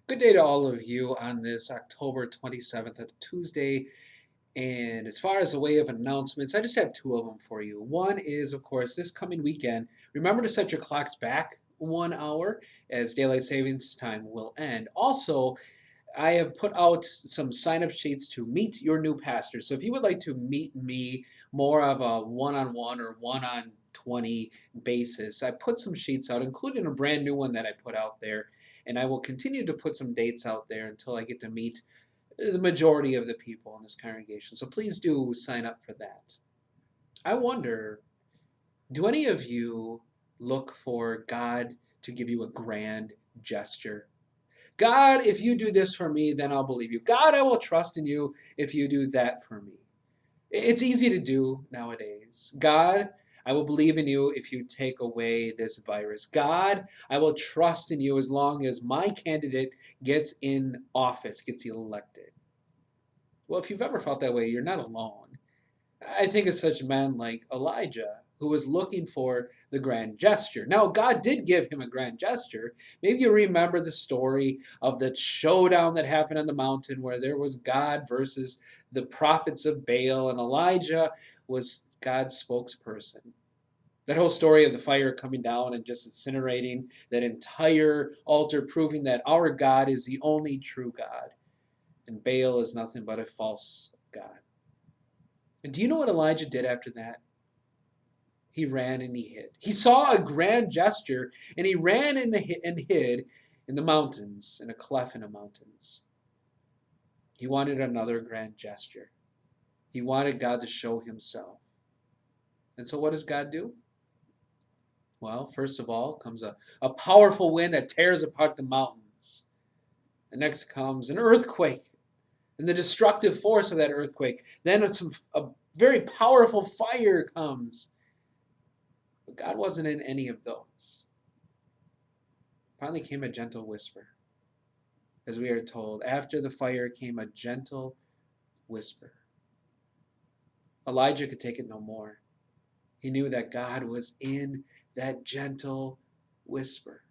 Good day to all of you on this October 27th, a Tuesday. And as far as the way of announcements, I just have two of them for you. One is, of course, this coming weekend, remember to set your clocks back 1 hour as daylight savings time will end. Also, I have put out some sign up sheets to meet your new pastor. So if you would like to meet me more of a one on one or one on 20 basis, I put some sheets out, including a brand new one that I put out there. And I will continue to put some dates out there until I get to meet the majority of the people in this congregation. So please do sign up for that. I wonder, do any of you look for God to give you a grand gesture? God, if you do this for me, then I'll believe you. God, I will trust in you if you do that for me. It's easy to do nowadays. God, I will believe in you if you take away this virus. God, I will trust in you as long as my candidate gets in office, gets elected. Well, if you've ever felt that way, you're not alone. I think of such men like Elijah, who was looking for the grand gesture. Now, God did give him a grand gesture. Maybe you remember the story of the showdown that happened on the mountain where there was God versus the prophets of Baal, and Elijah was God's spokesperson. That whole story of the fire coming down and just incinerating that entire altar, proving that our God is the only true God, and Baal is nothing but a false God. And do you know what Elijah did after that? He ran and he hid. He saw a grand gesture and he ran and hid in the mountains, in a cleft in the mountains. He wanted another grand gesture. He wanted God to show himself. And so what does God do? Well, first of all comes a powerful wind that tears apart the mountains. And next comes an earthquake and the destructive force of that earthquake. Then a very powerful fire comes. But God wasn't in any of those. Finally came a gentle whisper. As we are told, after the fire came a gentle whisper. Elijah could take it no more. He knew that God was in that gentle whisper.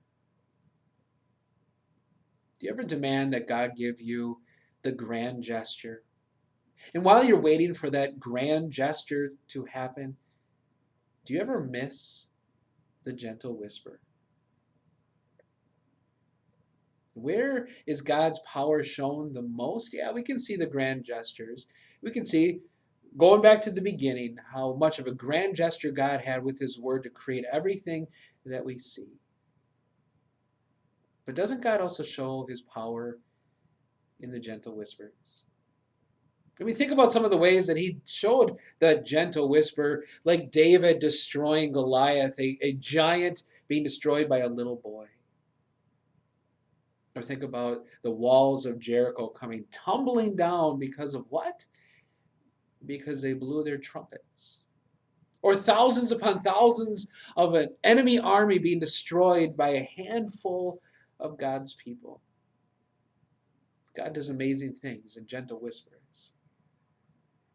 Do you ever demand that God give you the grand gesture? And while you're waiting for that grand gesture to happen, do you ever miss the gentle whisper? Where is God's power shown the most? Yeah, we can see the grand gestures. We can see, going back to the beginning, how much of a grand gesture God had with His Word to create everything that we see. But doesn't God also show His power in the gentle whispers? I mean, think about some of the ways that He showed the gentle whisper, like David destroying Goliath, a giant being destroyed by a little boy. Or think about the walls of Jericho coming tumbling down because of what? Because they blew their trumpets. Or thousands upon thousands of an enemy army being destroyed by a handful of God's people. God does amazing things in gentle whispers.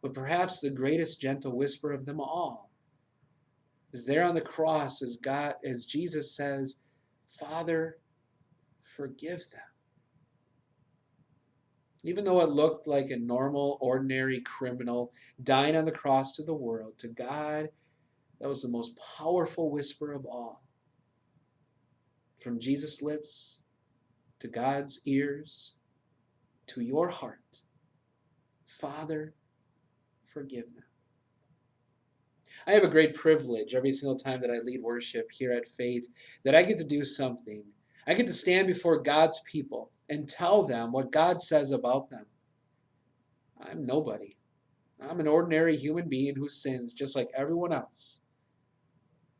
But perhaps the greatest gentle whisper of them all is there on the cross as Jesus says, Father, forgive them. Even though it looked like a normal, ordinary criminal dying on the cross to the world, to God, that was the most powerful whisper of all. From Jesus' lips to God's ears to your heart, Father, forgive them. I have a great privilege every single time that I lead worship here at Faith that I get to do something. I get to stand before God's people and tell them what God says about them. I'm nobody. I'm an ordinary human being who sins just like everyone else.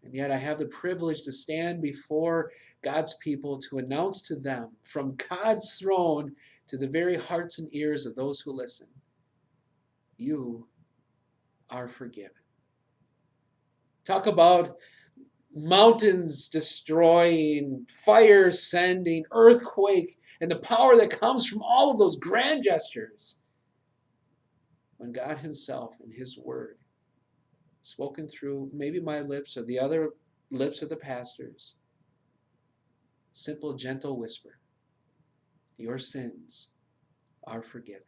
And yet I have the privilege to stand before God's people to announce to them from God's throne to the very hearts and ears of those who listen, you are forgiven. Talk about mountains destroying, fire sending, earthquake, and the power that comes from all of those grand gestures. When God Himself in His Word, spoken through maybe my lips or the other lips of the pastors, simple, gentle whisper, Your sins are forgiven.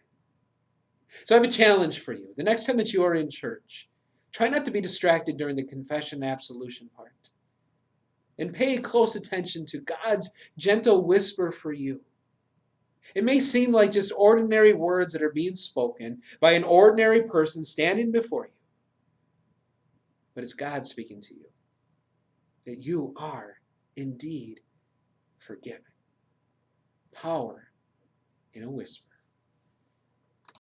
So I have a challenge for you. The next time that you are in church, try not to be distracted during the confession and absolution part. And pay close attention to God's gentle whisper for you. It may seem like just ordinary words that are being spoken by an ordinary person standing before you, but it's God speaking to you, that you are indeed forgiven. Power in a whisper.